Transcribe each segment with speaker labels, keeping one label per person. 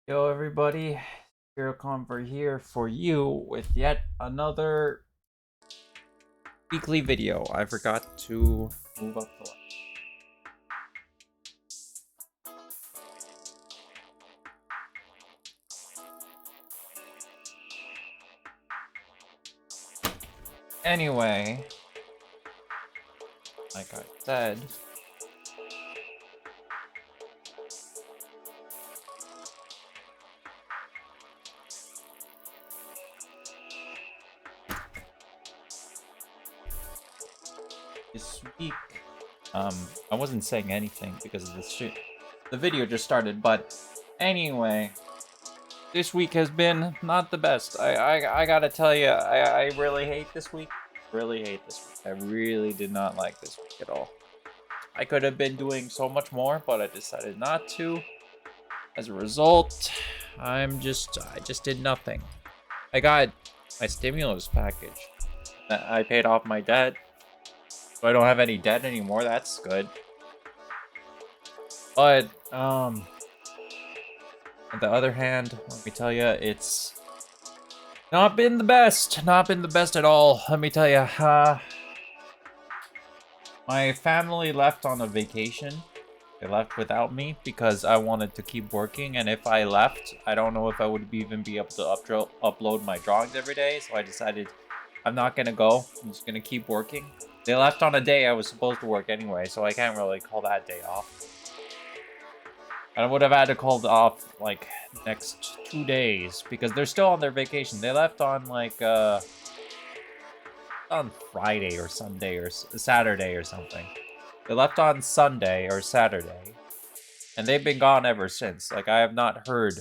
Speaker 1: Yo, everybody, Hero Convert here for you with yet another weekly video. I forgot to move up the light. Anyway, like I said, this week, I wasn't saying anything because of this shit. The video just started, but anyway, this week has been not the best. I gotta tell you, I really hate this week. Really hate this week. I really did not like this week at all. I could have been doing so much more, but I decided not to. As a result, I just did nothing. I got my stimulus package. I paid off my debt. So I don't have any debt anymore. That's good. But, on the other hand, let me tell you, it's not been the best. Not been the best at all. Let me tell you, my family left on a vacation. They left without me because I wanted to keep working, and if I left, I don't know if I would even be able to upload my drawings every day, so I decided I'm not gonna go. I'm just gonna keep working. They left on a day I was supposed to work anyway, so I can't really call that day off. I would have had to call it off, like, next 2 days, because they're still on their vacation. They left on, like, on Friday or Sunday or Saturday or something. They left on Sunday or Saturday, and they've been gone ever since. Like, I have not heard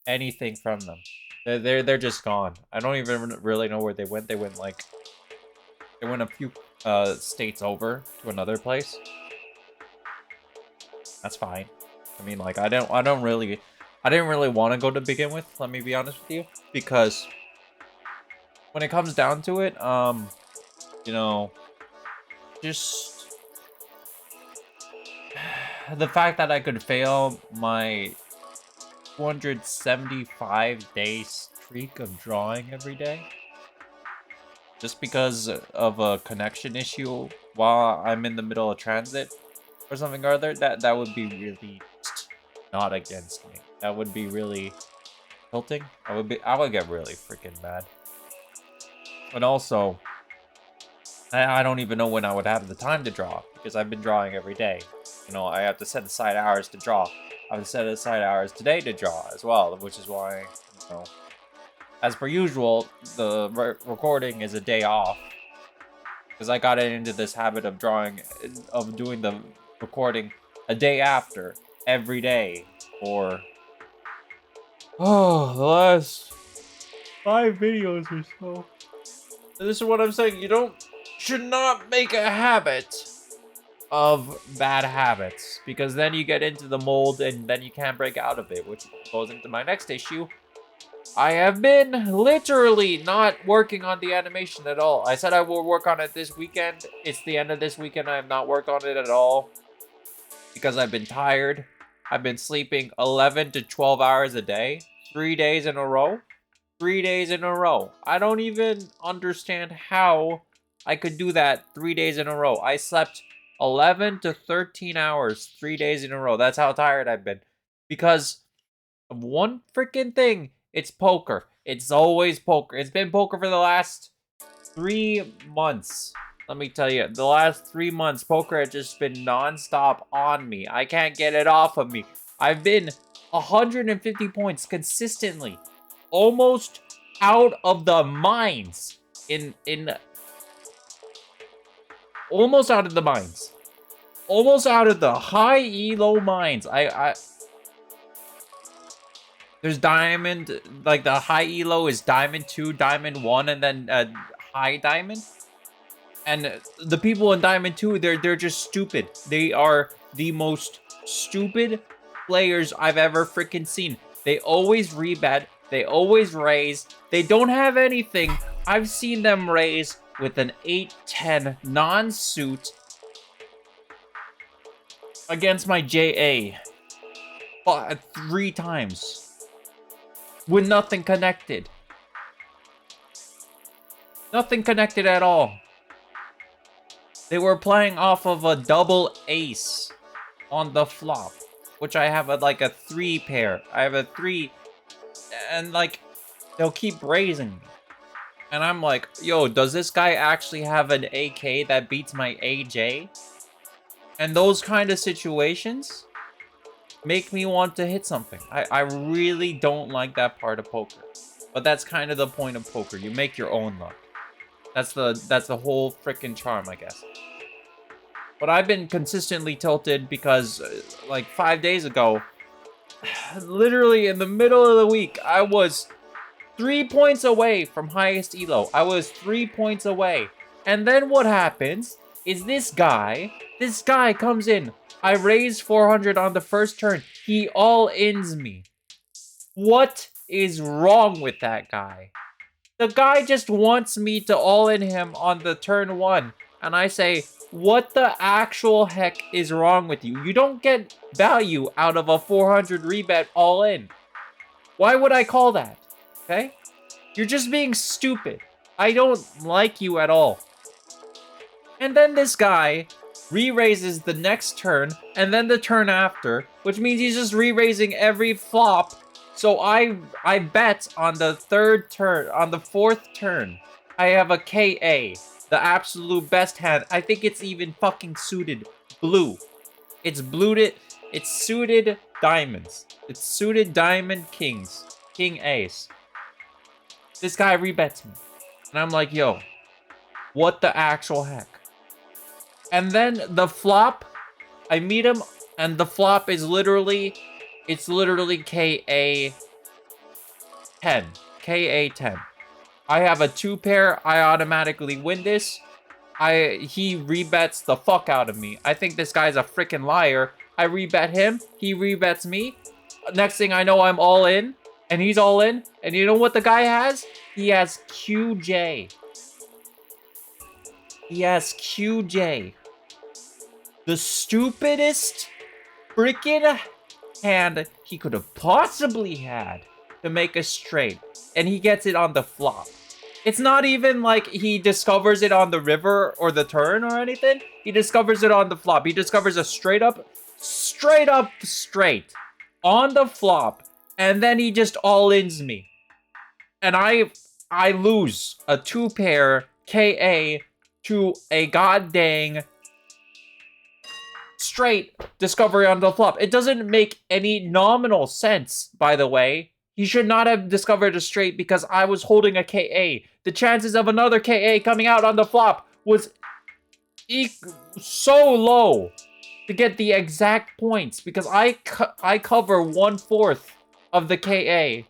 Speaker 1: anything from them. They're just gone. I don't even really know where they went. They went a few states over to another place. That's fine. I mean, like, I didn't really want to go to begin with. Let me be honest with you, because when it comes down to it, you know, just the fact that I could fail my 275-day streak of drawing every day just because of a connection issue while I'm in the middle of transit or something or other, that would be really not against me. That would be really tilting. I would get really freaking mad. And also, I don't even know when I would have the time to draw because I've been drawing every day. You know, I have to set aside hours to draw. I have to set aside hours today to draw as well, which is why, you know, as per usual, the recording is a day off because I got into this habit of doing the recording a day after every day for the last 5 videos or so. And this is what I'm saying. Should not make a habit of bad habits, because then you get into the mold and then you can't break out of it, which goes into my next issue. I have been literally not working on the animation at all. I said I will work on it this weekend. It's the end of this weekend. I have not worked on it at all because I've been tired. I've been sleeping 11 to 12 hours a day, 3 days in a row. 3 days in a row. I don't even understand how I could do that 3 days in a row. I slept 11 to 13 hours 3 days in a row. That's how tired I've been. Because of one freaking thing. It's poker. It's always poker. It's been poker for the last 3 months. Let me tell you, the last 3 months, poker has just been nonstop on me. I can't get it off of me. I've been 150 points consistently. Almost out of the mines. Almost out of the mines. Almost out of the high elo mines. There's diamond, like the high elo is diamond 2, diamond 1, and then high diamond. And the people in diamond 2, they're just stupid. They are the most stupid players I've ever freaking seen. They always rebet. They always raise. They don't have anything. I've seen them raise with an 8-10 non-suit against my JA 3 times. with nothing connected. Nothing connected at all. They were playing off of a double ace on the flop, which I have like a 3 pair. I have a 3, and like, they'll keep raising me. And I'm like, yo, does this guy actually have an AK that beats my AJ? And those kind of situations make me want to hit something. I really don't like that part of poker. But that's kind of the point of poker. You make your own luck. That's the whole freaking charm, I guess. But I've been consistently tilted because, like, 5 days ago, literally in the middle of the week, I was 3 points away from highest elo. I was 3 points away. And then what happens is this guy comes in. I raise 400 on the first turn. He all-ins me. What is wrong with that guy? The guy just wants me to all-in him on the turn 1. And I say, what the actual heck is wrong with you? You don't get value out of a 400 rebet all-in. Why would I call that? Okay? You're just being stupid. I don't like you at all. And then this guy re-raises the next turn, and then the turn after, which means he's just re-raising every flop. So I bet on the fourth turn, I have a KA, the absolute best hand. I think it's even fucking suited blue. It's blued. It's suited diamonds. It's suited diamond kings, king ace. This guy rebets me, and I'm like, yo, what the actual heck? And then the flop, I meet him, and the flop is literally, it's literally KA 10. KA 10. I have a 2 pair, I automatically win this. He rebets the fuck out of me. I think this guy's a freaking liar. I rebet him, he rebets me. Next thing I know, I'm all in, and he's all in. And you know what the guy has? He has QJ. He has QJ. The stupidest freaking hand he could have possibly had to make a straight. And he gets it on the flop. It's not even like he discovers it on the river or the turn or anything. He discovers it on the flop. He discovers a straight on the flop. And then he just all-ins me. And I lose a 2 pair KA to a goddamn straight discovery on the flop. It doesn't make any nominal sense, by the way. He should not have discovered a straight because I was holding a KA. The chances of another KA coming out on the flop was so low to get the exact points because I cover 1/4 of the KA.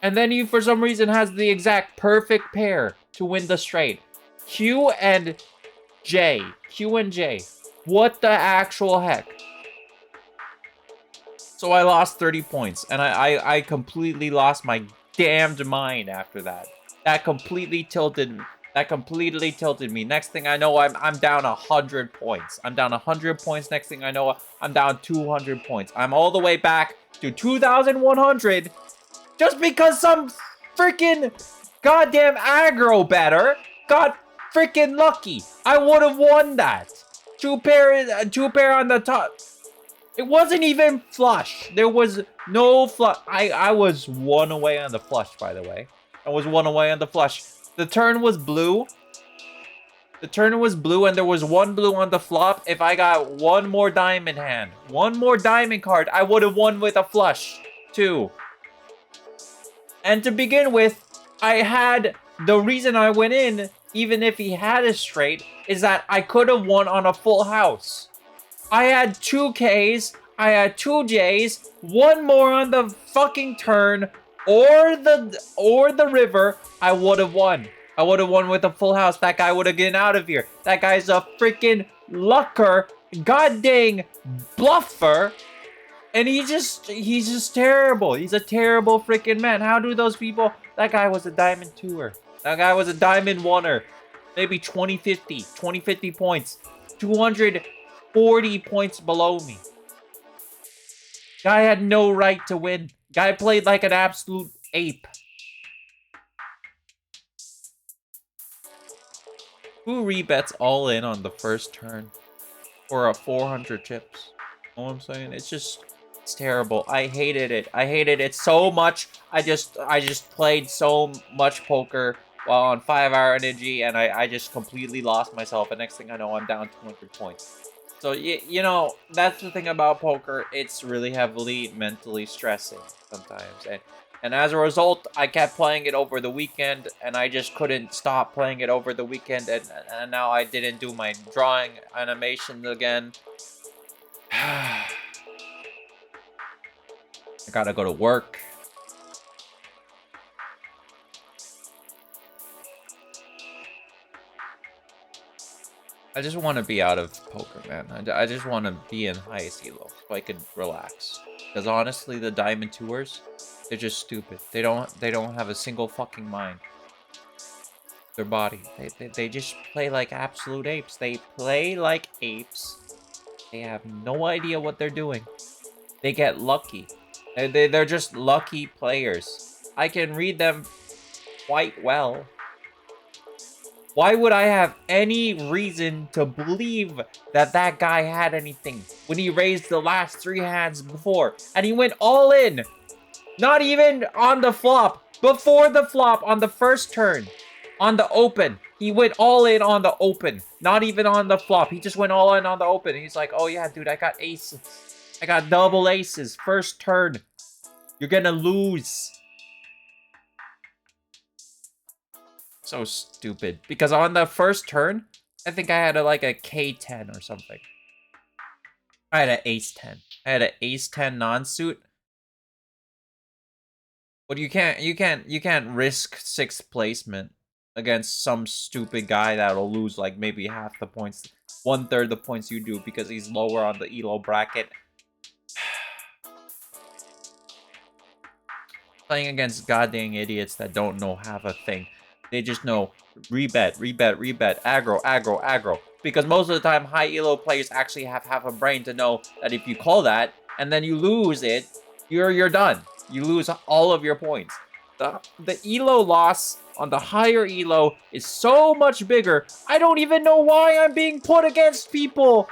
Speaker 1: And then he, for some reason, has the exact perfect pair to win the straight. Q and J. What the actual heck? So I lost 30 points, and I completely lost my damned mind after that. That completely tilted me. Next thing I know, I'm down 100 points. I'm down 100 points. Next thing I know, I'm down 200 points. I'm all the way back to 2,100 just because some freaking goddamn aggro better got freaking lucky. I would have won that. 2 pair on the top. It wasn't even flush. There was no flush. I was 1 away on the flush, by the way. I was 1 away on the flush. The turn was blue. And there was 1 blue on the flop. If I got 1 more diamond hand, 1 more diamond card, I would have won with a flush, too. And to begin with, I had the reason I went in, even if he had a straight, is that I could have won on a full house. I had 2 Ks, I had 2 Js, 1 more on the fucking turn, or the river, I would have won. I would have won with a full house. That guy would have gotten out of here. That guy's a freaking lucker, goddamn bluffer, and he's just terrible. He's a terrible freaking man. How do those people? That guy was a diamond 2er. That guy was a diamond 1er. Maybe 20-50 points. 240 points below me. Guy had no right to win. Guy played like an absolute ape. Who rebets all in on the first turn for a 400 chips? You know what I'm saying? It's terrible. I hated it. I hated it so much. I just played so much poker while on 5-hour energy, and I just completely lost myself. And next thing I know, I'm down 200 points. So, you know, that's the thing about poker. It's really heavily mentally stressing sometimes. And as a result, I kept playing it over the weekend, and I just couldn't stop playing it over the weekend. And now I didn't do my drawing animation again. I gotta go to work. I just want to be out of poker, man. I just want to be in highest elo so I could relax. Because honestly, the Diamond Tours, they're just stupid. They don't have a single fucking mind. Their body. They just play like absolute apes. They play like apes. They have no idea what they're doing. They get lucky. They're just lucky players. I can read them quite well. Why would I have any reason to believe that that guy had anything when he raised the last 3 hands before? And he went all in. Not even on the flop. Before the flop on the first turn. On the open. He went all in on the open. Not even on the flop. He just went all in on the open. He's like, oh yeah, dude, I got aces. I got double aces. First turn. You're gonna lose. So stupid. Because on the first turn, I think I had like a K10 or something. I had an ace-10. I had an ace-10 non-suit. But you can't risk 6th placement against some stupid guy that'll lose like maybe half the points, 1/3 the points you do because he's lower on the elo bracket. Playing against goddamn idiots that don't know half a thing. They just know rebet, aggro, aggro, aggro. Because most of the time, high elo players actually have half a brain to know that if you call that and then you lose it, you're done. You lose all of your points. The elo loss on the higher elo is so much bigger. I don't even know why I'm being put against people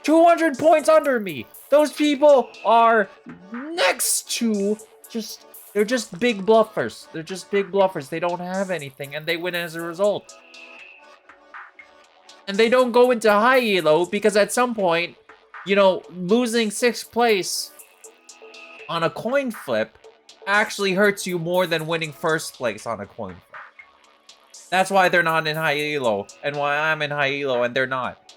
Speaker 1: 200 points under me. Those people are next to just... They're just big bluffers. They're just big bluffers. They don't have anything, and they win as a result. And they don't go into high elo because at some point, you know, losing 6th place on a coin flip actually hurts you more than winning 1st place on a coin flip. That's why they're not in high elo, and why I'm in high elo and they're not.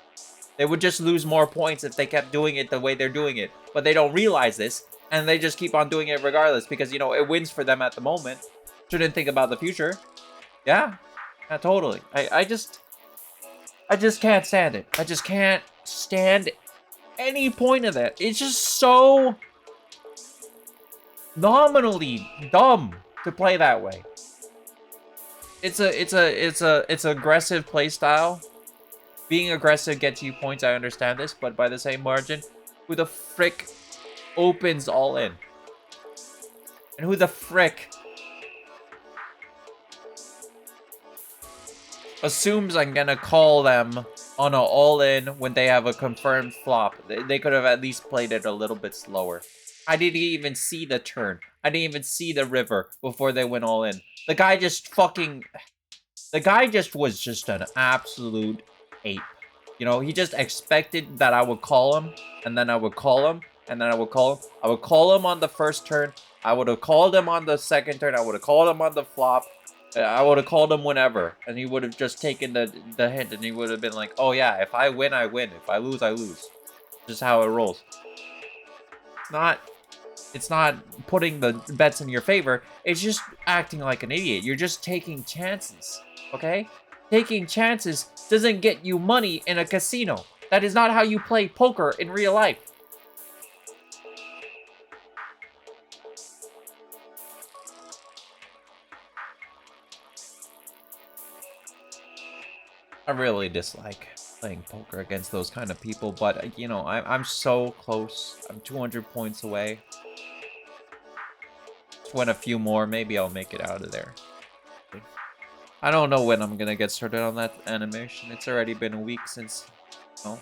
Speaker 1: They would just lose more points if they kept doing it the way they're doing it. But they don't realize this. And they just keep on doing it regardless because, you know, it wins for them at the moment. Shouldn't think about the future. Yeah. Yeah, totally. I just can't stand it. I just can't stand any point of that. It's just so nominally dumb to play that way. It's aggressive play style. Being aggressive gets you points, I understand this, but by the same margin, who the frick opens all in? And who the frick assumes I'm gonna call them on an all-in when they have a confirmed flop? They could have at least played it a little bit slower. I didn't even see the turn. I didn't even see the river before they went all in. The guy just fucking... The guy just was just an absolute ape. You know, he just expected that I would call him, and then I would call him, and then I would call him. I would call him on the first turn. I would have called him on the second turn. I would have called him on the flop. I would have called him whenever. And he would have just taken the hint, and he would have been like, oh yeah, if I win, I win. If I lose, I lose. Just how it rolls. It's not putting the bets in your favor. It's just acting like an idiot. You're just taking chances, okay? Taking chances doesn't get you money in a casino. That is not how you play poker in real life. I really dislike playing poker against those kind of people, but, you know, I'm so close. I'm 200 points away. win a few more, maybe I'll make it out of there. I don't know when I'm gonna get started on that animation. It's already been a week since, you know,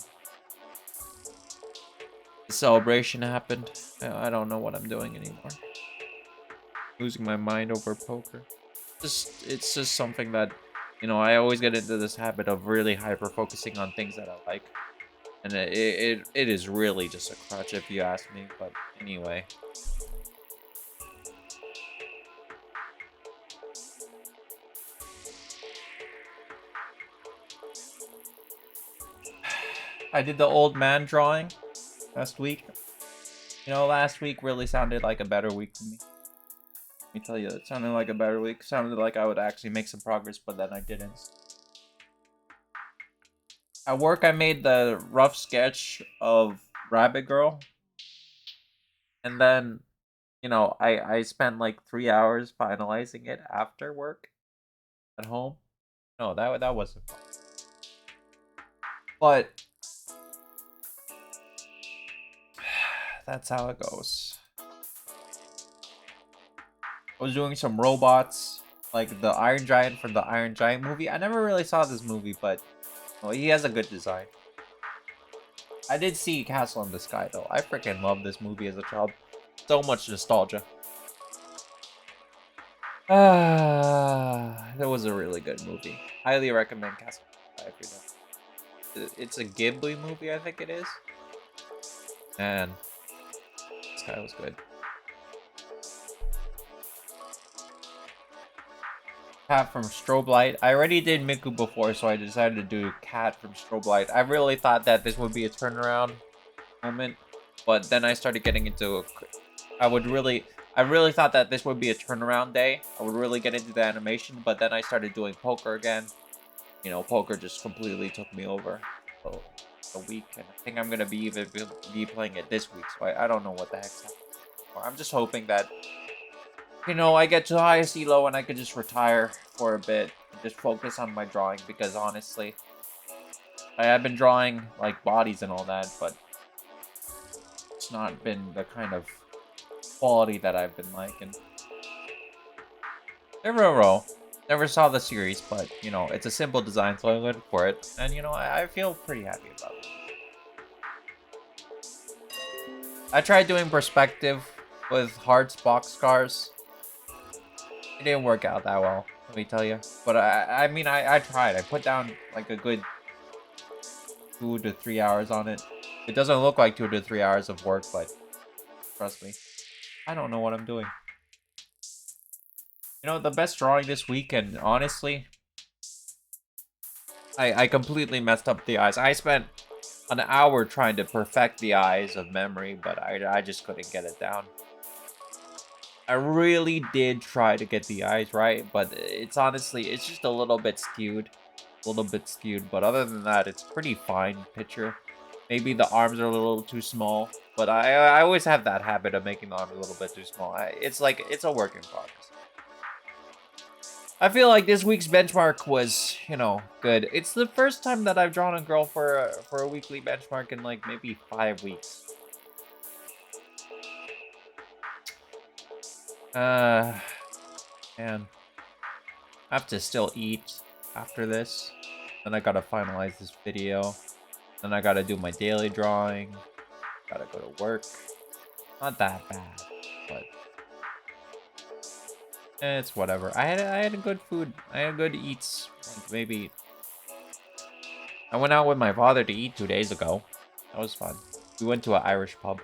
Speaker 1: the celebration happened. I don't know what I'm doing anymore. Losing my mind over poker. It's just something that, you know, I always get into this habit of really hyper focusing on things that I like. And it is really just a crutch if you ask me, but anyway. I did the old man drawing last week. You know, last week really sounded like a better week to me. Let me tell you, it sounded like a better week. It sounded like I would actually make some progress, but then I didn't. At work, I made the rough sketch of Rabbit Girl. And then, you know, I spent like 3 hours finalizing it after work at home. No, that wasn't fun. But that's how it goes. I was doing some robots, like the Iron Giant from the Iron Giant movie. I never really saw this movie, but well, he has a good design. I did see Castle in the Sky, though. I freaking loved this movie as a child. So much nostalgia. That was a really good movie. Highly recommend Castle in the Sky if you don't. It's a Ghibli movie, I think it is. And this guy was good. Cat from Strobe Light. I already did Miku before, so I decided to do Cat from Strobe Light. I really thought that this would be a turnaround moment, but then I started getting into I really thought that this would be a turnaround day. I would really get into the animation, but then I started doing poker again. You know, poker just completely took me over. So a week, and I think I'm gonna be playing it this week. So I don't know what the heck's happening. I'm just hoping that, you know, I get to the highest elo and I could just retire for a bit and just focus on my drawing, because honestly, I have been drawing like bodies and all that, but it's not been the kind of quality that I've been liking. Never saw the series, but you know, it's a simple design, so I went for it, and you know, I feel pretty happy about it. I tried doing perspective with Hearts boxcars. It didn't work out that well, let me tell you. But I mean, I tried. I put down like a good 2 to 3 hours on it. It doesn't look like 2 to 3 hours of work, but trust me, I don't know what I'm doing. You know, the best drawing this week, and honestly, I completely messed up the eyes. I spent an hour trying to perfect the eyes of memory, but I just couldn't get it down. I really did try to get the eyes right, but it's honestly, it's just a little bit skewed. But other than that, it's pretty fine picture. Maybe the arms are a little too small, but I always have that habit of making the arms a little bit too small. It's like, it's a work in progress. I feel like this week's benchmark was, you know, good. It's the first time that I've drawn a girl for a weekly benchmark in like maybe 5 weeks. Man, I have to still eat after this. Then I gotta finalize this video. Then I gotta do my daily drawing. Gotta go to work. Not that bad, but it's whatever. I had a good food. I had good eats. Like maybe I went out with my father to eat 2 days ago. That was fun. We went to an Irish pub.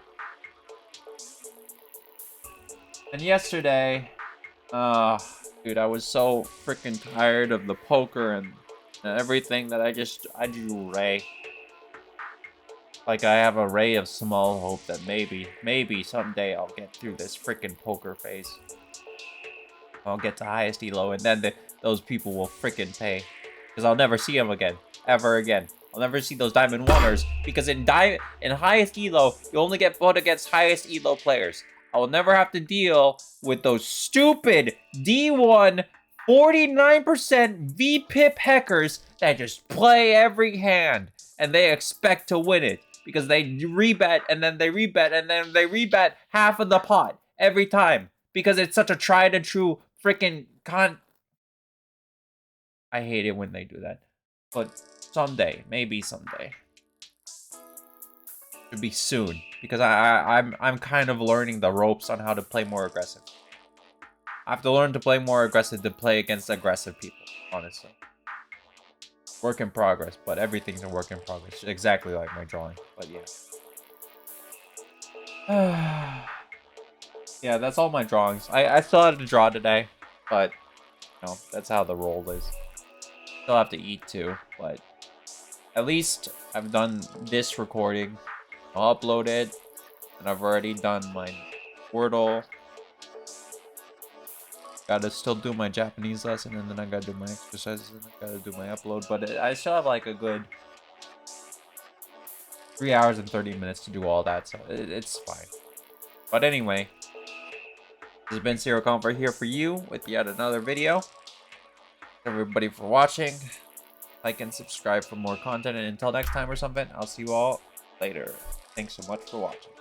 Speaker 1: And yesterday, dude, I was so freaking tired of the poker and everything that I drew Ray. Like, I have a ray of small hope that maybe someday I'll get through this freaking poker phase. I'll get to highest elo, and then those people will freaking pay. Because I'll never see them again. Ever again. I'll never see those Diamond 1ers. Because in highest elo, you only get put against highest elo players. I will never have to deal with those stupid D1 49% VPIP hackers that just play every hand. And they expect to win it. Because they rebet, and then they rebet, and then they rebet half of the pot every time. because it's such a tried and true freaking I hate it when they do that. But someday, maybe someday. Should be soon, because I'm kind of learning the ropes on how to play more aggressive. I have to learn to play more aggressive to play against aggressive people, honestly. Work in progress, but everything's a work in progress. Exactly like my drawing, but yeah. Yeah, that's all my drawings. I still had to draw today, but, you know, that's how the roll is. Still have to eat too, but at least I've done this recording. I'll upload it, and I've already done my Wordle. Gotta still do my Japanese lesson, and then I gotta do my exercises, and I gotta do my upload. But I still have like a good 3 hours and 30 minutes to do all that, so it's fine. But anyway, this has been Zero Comfort here for you with yet another video. Everybody for watching. Like and subscribe for more content, and until next time or something, I'll see you all later. Thanks so much for watching.